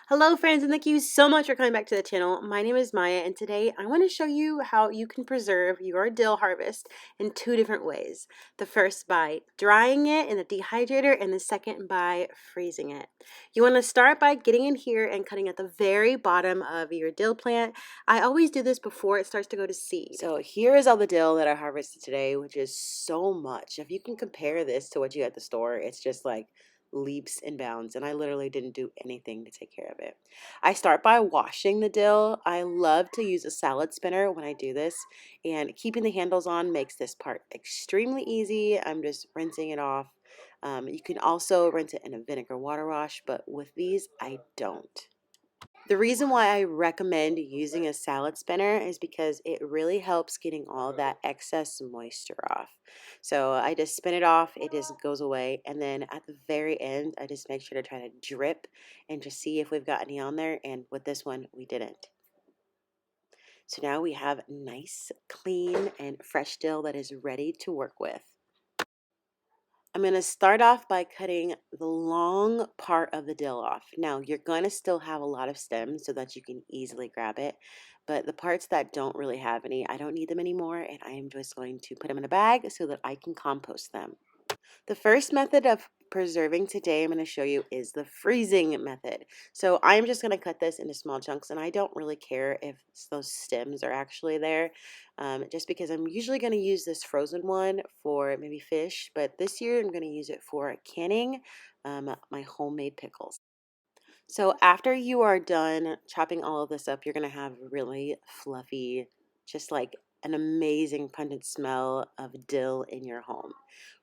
Hello friends, and thank you so much for coming back to the channel. My name is Maya, and today I want to show you how you can preserve your dill harvest in two different ways. The first by drying it in a dehydrator, and the second by freezing it. You want to start by getting in here and cutting at the very bottom of your dill plant. I always do this before it starts to go to seed. So here is all the dill that I harvested today, which is so much. If you can compare this to what you get at the store, it's just like leaps and bounds, and I literally didn't do anything to take care of it. I start by washing the dill. I love to use a salad spinner when I do this, and keeping the handles on makes this part extremely easy. I'm just rinsing it off. You can also rinse it in a vinegar water wash, but with these I don't. The reason why I recommend using a salad spinner is because it really helps getting all that excess moisture off. So I just spin it off, it just goes away, and then at the very end, I just make sure to try to drip and just see if we've got any on there, and with this one, we didn't. So now we have nice, clean, and fresh dill that is ready to work with. I'm going to start off by cutting the long part of the dill off. Now, you're going to still have a lot of stems so that you can easily grab it, but the parts that don't really have any, I don't need them anymore, and I am just going to put them in a bag so that I can compost them. The first method of preserving today I'm going to show you is the freezing method. So I'm just going to cut this into small chunks, and I don't really care if those stems are actually there, just because I'm usually going to use this frozen one for maybe fish, but this year I'm going to use it for canning my homemade pickles. So after you are done chopping all of this up, you're going to have really fluffy, just like an amazing pungent smell of dill in your home.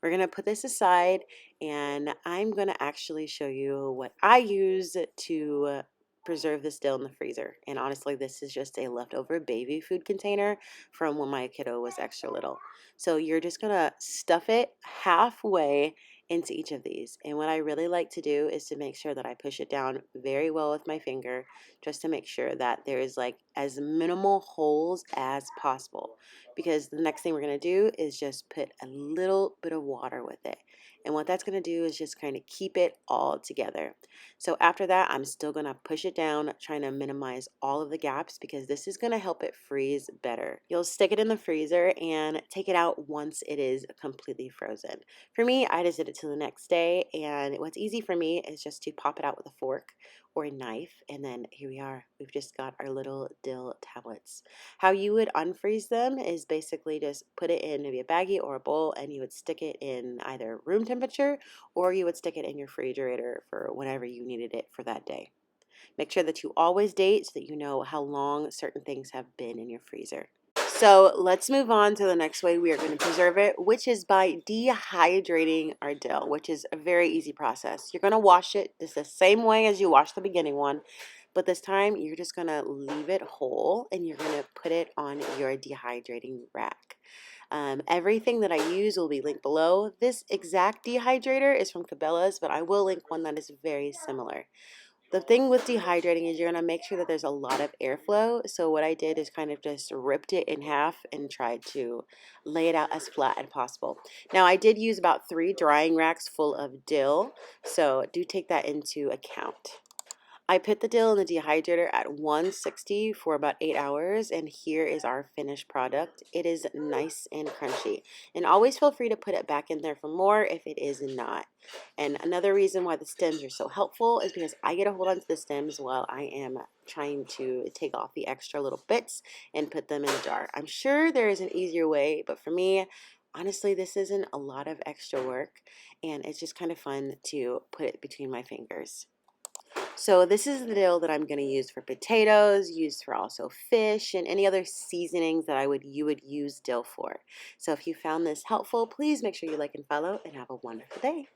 We're going to put this aside, and I'm going to actually show you what I use to preserve this dill in the freezer. And honestly, this is just a leftover baby food container from when my kiddo was extra little. So you're just going to stuff it halfway into each of these. And what I really like to do is to make sure that I push it down very well with my finger, just to make sure that there is like as minimal holes as possible. Because the next thing we're going to do is just put a little bit of water with it. And what that's going to do is just kind of keep it all together. So after that, I'm still going to push it down, trying to minimize all of the gaps, because this is going to help it freeze better. You'll stick it in the freezer and take it out once it is completely frozen. For me, I just did it till the next day, and what's easy for me is just to pop it out with a fork or a knife, and then here we are. We've just got our little dill tablets. How you would unfreeze them is basically just put it in maybe a baggie or a bowl, and you would stick it in either room temperature, or you would stick it in your refrigerator for whenever you needed it for that day. Make sure that you always date so that you know how long certain things have been in your freezer. So let's move on to the next way we are going to preserve it, which is by dehydrating our dill, which is a very easy process. You're going to wash it just the same way as you washed the beginning one, but this time you're just going to leave it whole, and you're going to put it on your dehydrating rack. Everything that I use will be linked below. This exact dehydrator is from Cabela's, but I will link one that is very similar. The thing with dehydrating is you're going to make sure that there's a lot of airflow. So what I did is kind of just ripped it in half and tried to lay it out as flat as possible. Now I did use about 3 drying racks full of dill, so do take that into account. I put the dill in the dehydrator at 160 for about 8 hours, and here is our finished product. It is nice and crunchy, and always feel free to put it back in there for more if it is not. And another reason why the stems are so helpful is because I get a hold onto the stems while I am trying to take off the extra little bits and put them in a jar. I'm sure there is an easier way, but for me, honestly, this isn't a lot of extra work, and it's just kind of fun to put it between my fingers. So this is the dill that I'm going to use for potatoes, used for also fish, and any other seasonings that you would use dill for. So if you found this helpful, please make sure you like and follow, and have a wonderful day.